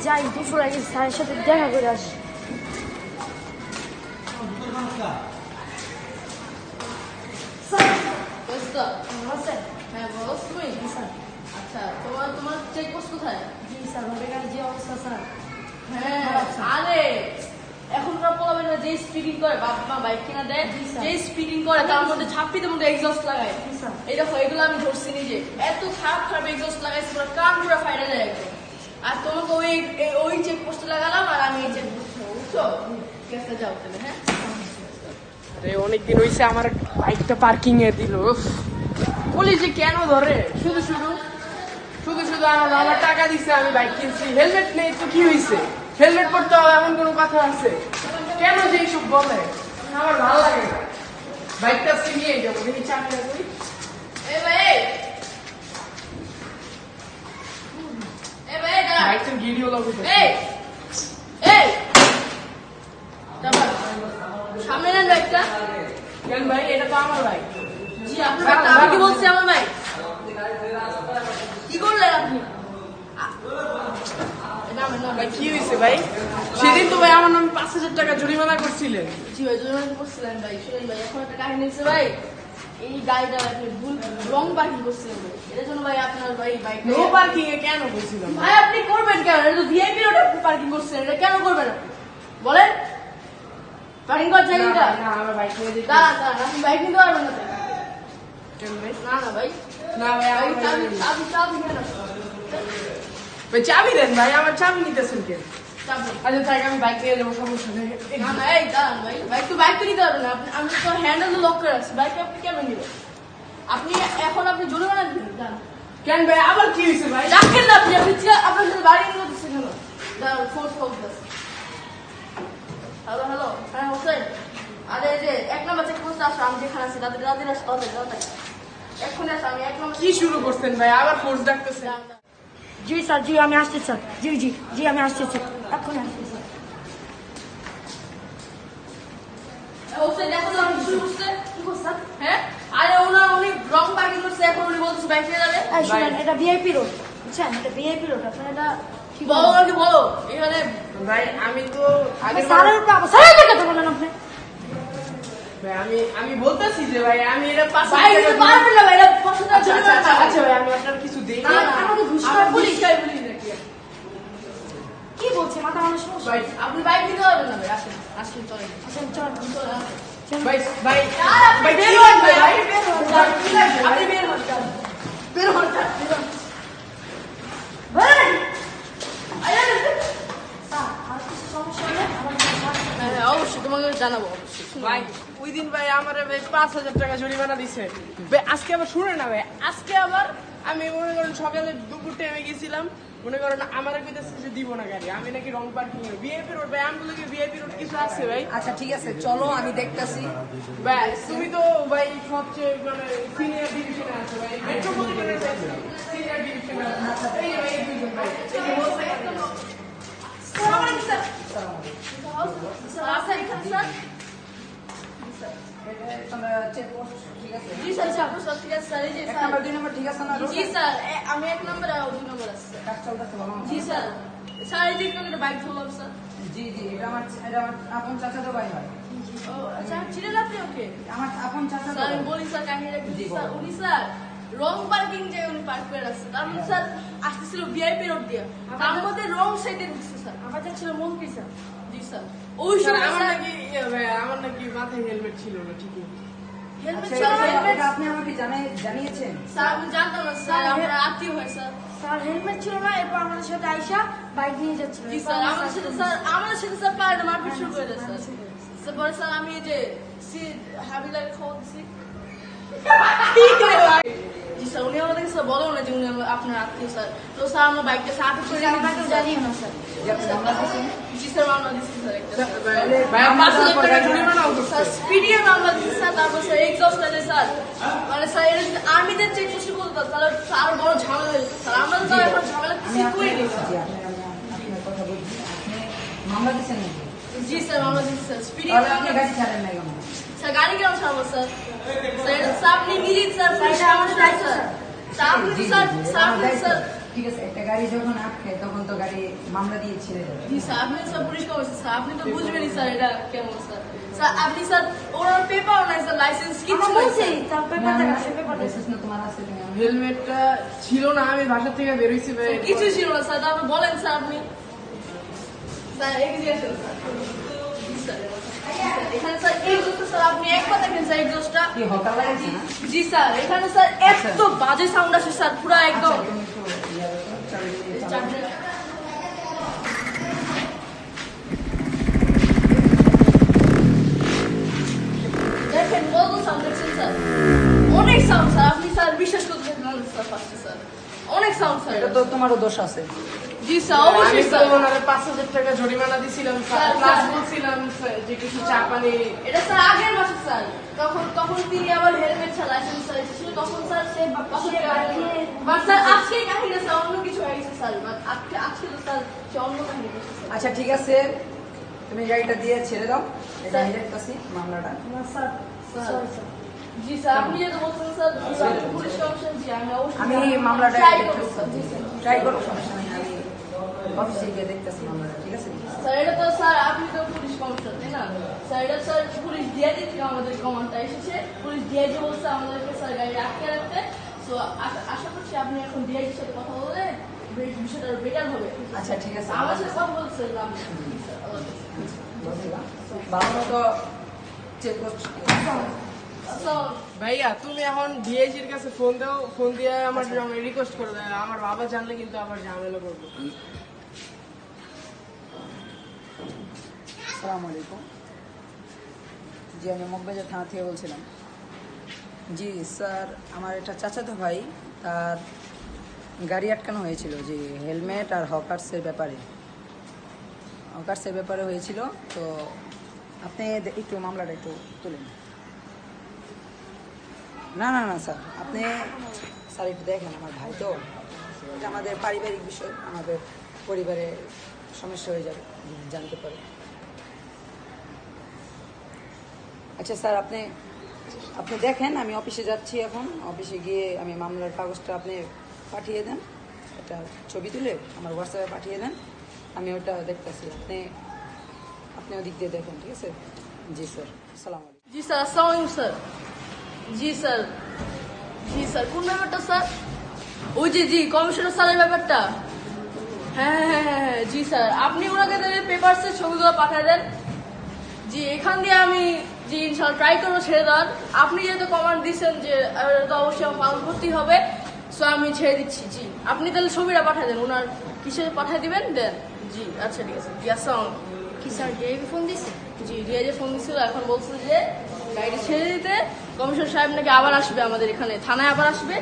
যাই দুপুর আগে স্যারের সাথে দেখা করে আসি। হ্যাঁ বলো তুমি। আচ্ছা তোমার চেক পোস্ট কোথায়? জি স্যার, ওদের যে অবস্থা স্যার। হ্যাঁ আরে এখনকার পোলাবে না, যে স্পিডিং করে বাপ মা বাইক কিনা দেয়, যে স্পিডিং করে তার মধ্যে ছাপ্পিদের মধ্যে এক্সস্ট লাগায়। এই দেখো এগুলো আমি ধরছি নিজে, এত খারাপ খারাপ এক্সস্ট লাগাইছে পুরো কান পুরো ফাইটে যায় একদম। আর তোমাকে ওই চেক পোস্টে লাগালাম আর আমি এই চেক পোস্টে, বুঝছো? ঠিক আছে যাও তাহলে। হ্যাঁ আরে অনেকদিন হয়েছে আমার বাইকটা পার্কিং এ দিল, পুলিশে কেন ধরে? শুধু শুধু আমার টাকা দিচ্ছে, আমি বাইক কিনছি, হেলমেট নেই তো কি হয়েছে? হেলমেট পরতে হবে এমন কোনো কথা আছে? কেন যে এইসব বলে? আমার ভালো লাগে না। বাইকটা নিয়ে যাবো, দেখি চাকরি করি। বাইকটার ভিডিও লাগবে। সামনে নেন বাইকটা। কেন ভাই? এটা তো আমার বাইক। জি আপনার বাইকটা, আমি কি বলছি আমার বাইক? কি করলেন আপনি? ভাই কি হয়েছে ভাই? সেদিন তো ভাই আমার নামে 5,000 টাকা জরিমানা করছিলেন। জি ভাই জরিমানা করছিলেন ভাই। শুনেন ভাই, এখন একটা কাহিনী হচ্ছে ভাই, এই গাড়িটা আপনি ভুল রং পার্কিং করছিলেন ভাই, এর জন্য ভাই আপনার ভাই বাইক নো পার্কিং এ কেন বলছিলাম ভাই? আপনি করবেন কেন? এটা তো ভিআইপি রোড আপনি পার্কিং করছিলেন, এটা কেন করবেন আপনি বলেন? পার্কিং করার জায়গাটা না, আমার বাইক নিয়ে যেতে। দাঁড়ান আপনি বাইক নিতে পারবেন না। কেন ভাই? না ভাই, না ভাই, ভাই আমার চাবি বাইক নেই। চাবি চাবি কেন? ভাই চাবি দেন ভাই, আমার চাবি নিতেছেন কেন? চাবি আচ্ছা তাই আমি বাইক নিয়ে যাবো, সমস্যা নেই। না না, এই দাঁড়ান ভাই, বাইক তো নিতে পারবেন না আপনি। আমি তো হ্যান্ডেল লক করে রাখছি, বাইক আপনি কেমন দিবেন? আপনি জরিমানা দিবেন। দাঁড়ান কেন ভাই, আবার কি হয়েছে ভাই? ডাকেন না আপনি, আপনার সাথে বাড়ি নিয়ে দিচ্ছে কেন? দাঁড়ান ফোর্স করতেছে। হ্যালো হ্যাঁ হোসেন, আরে এই যে 1 নম্বর চেক পোস্ট আসো, আমি যেখানে আছি তাদের এক্ষুনি আসো, আমি 1 নম্বর কি শুরু করছেন ভাই? আবার ফোর্স ডাকতেছেন? জি স্যার, জি আমি আসছি স্যার। জি আমি আসছি স্যার, এখন আসছি স্যার। হোসেন দেখো তো আমি শুরু করছে। কি করছেন? হ্যাঁ আরে উনি রং পার্কিং করছে, এখন উনি বলতেছে বাইক নিয়ে যাবে। এই শুনেন, এটা ভিআইপি রোড, বুঝছেন? এটা ভিআইপি রোড, আপনার এটা কি বলো নাকি বলো এখানে। ভাই আমি তো আগে স্যারের উপরে স্যারের কথা বলেন আপনি। ভাই আমি বলতেছি যে ভাই আমি এটা বাইক নিতে পারবেন না ভাই, এটা 5,000 টাকা জরিমানা। আচ্ছা ভাই, আমি আপনার কিছু দেই না। আমাকে ঘুষ আমার পুলিশ নাকি? কি বলছে? মাথা মানুষ সমস্যা। ভাই আপনি বাইক নিতে পারবেন না ভাই, আসেন আসেন চলেন আচ্ছা চল চলে আসেন। ভাই ভাই আর আপনি ভাই, বের কি হন লাগবে ভাই, ভাই? আপনি বের হন, আপনি বের হন, বের হন, বের হন। ভাই আরে, স্যার, আর কিছু সমস্যা হলে আমার কাছে আসবেন। হ্যাঁ অবশ্যই তোমাকে জানাবো অবশ্যই। ভাই ওই দিন ভাই আমার ভাই 5,000 টাকা জরিমানা দিছে ভাই। আজকে আবার শুনে না ভাই, আজকে আবার আমি মনে করেন সকালে দুপুর টাইমে গেছিলাম, মনে করেন আমার কইতেছে যে দিব না গাড়ি, আমি নাকি রং পার্কিং এ ভিআইপি রোড। ভাই আমি বলি কি ভিআইপি রোড কিছু আছে ভাই? আচ্ছা ঠিক আছে, চলো আমি দেখতাছি। ভাই তুমি তো ভাই সবচেয়ে মানে সিনিয়র ডিভিশনে আছো ভাই, মেট্রোপলিটনের সিনিয়র ডিভিশনে আছো। এই যে ভাই এই দুজন ভাই, এই যে বলছে আসসালামু আলাইকুম স্যার। স্যার আসেন এখানে স্যার। চেক পোস্ট ঠিক আছে? জি স্যার, স্যার ঠিক আছে স্যার। এই যে 1 স্যার। নাম্বার 2 নাম্বার ঠিক আছে না? জি স্যার, আমি 1 নম্বর আর 2 নম্বর আছে স্যার। কাজ চলতেছে ভালো মতো? জি স্যার। স্যার এই যে একটা বাইক ধরলাম স্যার। জি এটা আমার আপন চাচাতো ভাই হয়। ও আচ্ছা, ছিলেন আপনি ওকে? আমার আপন চাচাতো স্যার আমি ভাই। বলি স্যার কাহিনীটা কি জি, স্যার, বলো। উনি স্যার রং পার্কিং যে উনি পার্ক করে রাখছে, তার মধ্যে স্যার আসতেছিল ভিআইপি রোড দিয়ে, তার মধ্যে রং সাইডে ঢুকছে স্যার। আমার যাচ্ছিল মন্ত্রী স্যার। জি স্যার। ওই স্যার সময় আমার স্যার নাকি ভাই আমার নাকি মাথায় হেলমেট ছিল না ঠিকই। হেলমেট আচ্ছা, ছিল না, হেলমেট এটা আপনি আমাকে জানিয়েছেন? স্যার আমি জানতাম না স্যার, আমরা আত্মীয় হয় স্যার। স্যার হেলমেট ছিল না, এরপর আমাদের সাথে আইসা বাইক নিয়ে যাচ্ছিল। জি স্যার, আমাদের সাথে স্যার পাল্টা মারপিট শুরু করে দেয় স্যার। স্যার পরে স্যার আমি এই যে হাবিলার খবর দিছি। জি স্যার, উনি আমাদেরকে স্যার বলো না যে উনি আপনার আত্মীয় স্যার। তো স্যার আমরা বাইকটা সাথে করে আমাকে জানিয়ে না স্যার। যে আপনি মামলা দিয়েছেন? জি স্যার মামলা দিচ্ছি স্যার একটা। ভাই 5,000 টাকা জরিমানা করছে। স্যার স্পিডিয়ে মামলা দিচ্ছি স্যার, তারপর স্যার এক্সস্ট লাগে স্যার। মানে স্যার এটা যদি আর্মিদের চেক পোস্টে বলতো তাহলে আরো বড় ঝামেলা হয়ে যেত স্যার। আমরা তো এখন ঝামেলা আমি কিছু করি নি স্যার। জি আপনার কথা বলছি। আপনি মামলা দিয়েছেন নাকি? জি স্যার মামলা দিচ্ছি স্যার, স্পিডিয়ে তাহলে আপনি গাড়ি ছাড়েন নাই কেন? স্যার গাড়ি কেন ছাড়বো স্যার? স্যার এটা স্যার আপনি নিজেই স্যার এটা আমাদের দায়িত্ব স্যার। স্যার আপনি তো স্যার, স্যার আপনি স্যার ঠিক আছে, একটা গাড়ি যখন আটকে তখন তো গাড়ি মামলা দিয়ে ছেড়ে দেবে। জি স্যার, আপনি স্যার পুলিশ কমিশন স্যার, আপনি তো বুঝবেনই স্যার এটা কেমন স্যার। স্যার আপনি স্যার ওনার পেপার নাই স্যার, লাইসেন্স কিছু আমার নাই বলছি স্যার। তার পেপার দেখা সে পেপার দেখা লাইসেন্স না তোমার আছে, তুমি আনো। হেলমেটটা ছিল না, আমি বাসা থেকে বেরোইছি ভাই। কিছু ছিল না স্যার, তারপর বলেন স্যার আপনি। স্যার এগিয়ে আসেন স্যার। জি, স্যার। এখানে স্যার এক্সস্ট স্যার আপনি একবার দেখেন স্যার এক্সস্টটা। কি হকার লাগাইছে না? জি স্যার, এখানে স্যার এত বাজে সাউন্ড আসে স্যার, পুরো একদম। আচ্ছা, তুমি একটু ইয়ে করো, চাবি দিয়ে চালাও। দেখেন কত সাউন্ড দেখছেন স্যার, অনেক সাউন্ড স্যার। আপনি স্যার বিশ্বাস করতে পারবেন না স্যার, ফার্স্টে স্যার অনেক সাউন্ড স্যার। এটা তো তোমারও দোষ আছে। জি স্যার, আমি অবশ্যই তো স্যার। ওনারে 5,000 টাকা জরিমানা দিছিলাম স্যার, স্যার, প্লাস স্যার। বলছিলাম স্যার যে কিছু চা পানি। এটা স্যার আগের মাসে স্যার, তখন তিনি আবার হেলমেট স্যার লাইসেন্স স্যার এসেছিল, তখন স্যার সে বাট স্যার আজকে কাহিনী স্যার অন্য কিছু হয়ে গেছে স্যার, বাট আজকে তো স্যার সে অন্য কাহিনী করছে স্যার। আচ্ছা ঠিক আছে, তুমি গাড়িটা দিয়ে ছেড়ে দাও, এটা আমি দেখতেছি মামলাটা। না স্যার সরি স্যার জি স্যার, আপনি যেহেতু বলছেন স্যার পুলিশ কমিশন, জি আমি অবশ্যই আমি মামলাটা ট্রাই করব স্যার। জি স্যার, ট্রাই করো, সমস্যা নেই, আমি অফিসে গিয়ে দেখতেছি মামলাটা, ঠিক আছে? স্যার এটা তো স্যার আপনি তো পুলিশ কমিশন তাই না স্যার? এটা স্যার পুলিশ ডিআইজি থেকে আমাদের কমান্ডটা এসেছে, পুলিশ ডিআইজি বলছে আমাদেরকে স্যার গাড়ি আটকে রাখতে। সো আশা করছি আপনি এখন ডিআইজির সাথে কথা বলে বিষয়টা বেটার হবে। আচ্ছা ঠিক আছে, আমার সাথে কথা বলছে আমি স্যার ভালো মতো চেক করছি। ভাইয়া তুমি এখন ডিআইজির কাছে ফোন দাও, ফোন দিয়ে আমার রিকোয়েস্ট করে দেয়, আমার বাবা জানলে কিন্তু আবার ঝামেলা করবো। আসসালামু আলাইকুম। জি আমি মগবাজার থানা থেকে বলছিলাম। জি স্যার, আমার একটা চাচাতো ভাই, তার গাড়ি আটকানো হয়েছিল যে হেলমেট আর হকার্সের ব্যাপারে হয়েছিল। তো আপনি একটু মামলাটা একটু তুলেন। না না না স্যার, আপনি স্যার একটু দেখেন, আমার ভাই তো, এটা আমাদের পারিবারিক বিষয়, আমাদের পরিবারে সমস্যা হয়ে যাবে যদি জানতে পারে। আচ্ছা স্যার, আপনি দেখেন, আমি অফিসে যাচ্ছি এখন, অফিসে গিয়ে আমি মামলার কাগজটা আপনি পাঠিয়ে দেন, একটা ছবি তুলে আমার হোয়াটসঅ্যাপে পাঠিয়ে দেন, আমি ওটা দেখতেছি, আপনি ওদিক দিয়ে দেখেন, ঠিক আছে? জি স্যার, আসসালামু আলাইকুম। জি স্যার, আসসালামু আলাইকুম স্যার। জি স্যার, জি স্যার, কোন ব্যাপারটা স্যার? ওই যে জি কমিশনার স্যারের ব্যাপারটা। হ্যাঁ হ্যাঁ হ্যাঁ হ্যাঁ, জি স্যার, আপনি ওনাকে পেপারসের ছবিগুলো পাঠিয়ে দেন। জি এখান দিয়ে আমি জি ইনশাল্লাহ ট্রাই করবো ছেড়ে দেওয়ার। আপনি যেহেতু কমান্ড দিচ্ছেন যে তো অবশ্যই আমার পালন করতেই হবে, সো আমি ছেড়ে দিচ্ছি। জি আপনি তাহলে ছবিটা পাঠিয়ে দেন, ওনার কিসে পাঠিয়ে দিবেন দেন। জি আচ্ছা ঠিক আছে। জি আসসালাম। কি স্যার ডিআইবি ফোন দিছে? জি ডিআইজি ফোন দিচ্ছিল, এখন বলছে যে গাড়িটা ছেড়ে দিতে, কমিশনার সাহেব নাকি আবার আসবে আমাদের এখানে থানায়, আবার আসবে,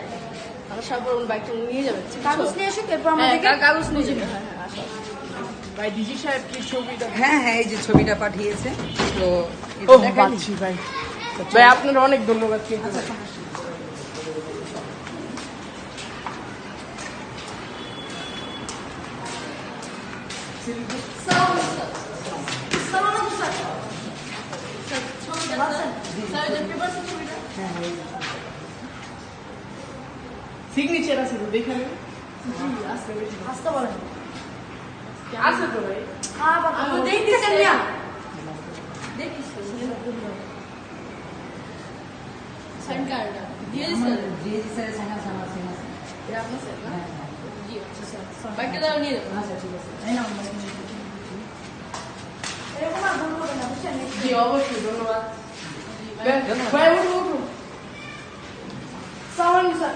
আসার পর বাইকটা নিয়ে যাবে। কাগজ নিয়ে আসুক, এরপর হ্যাঁ, আমাদেরকে কাগজ নিয়ে যাবে। হ্যাঁ হ্যাঁ আসো। ভাই ডিজি সাহেব কি ছবিটা? হ্যাঁ হ্যাঁ, এই যে ছবিটা পাঠিয়েছে, তো ও এটা দেখাইনি? পাচ্ছি ভাই। ভাই আপনার অনেক ধন্যবাদ কিন্তু। আচ্ছা সমস্যা নেই। আসসালামু আলাইকুম স্যার। আসসালামু আলাইকুম স্যার। স্যার ছবিটা স্যার, স্যার এই যে পেপারসের ছবিটা। হ্যাঁ হ্যাঁ, সিগনেচার আছে তো দেখে নেন। জি আসতে আসতে বলেন। আছে তো ভাই। আবার আমি কথা বলছি। দেখতেছেন না, দেখিস তো সাইন কার্ডটা দিয়ে দিছেন? আমার ডিএজি স্যারের সাইন আছে, আমার সাইন আছে। এটা আপনার স্যার না? হ্যাঁ হ্যাঁ, জি আচ্ছা স্যার, বাইকটা দাঁড়া নিয়ে যাবেন। আচ্ছা ঠিক আছে, এই নাও মোবাইল। এরকম আর ভুল হবে না, বুঝছেন? জি অবশ্যই ধন্যবাদ। জি, ভাই। ভাই উঠুন উঠুন। সালাম স্যার।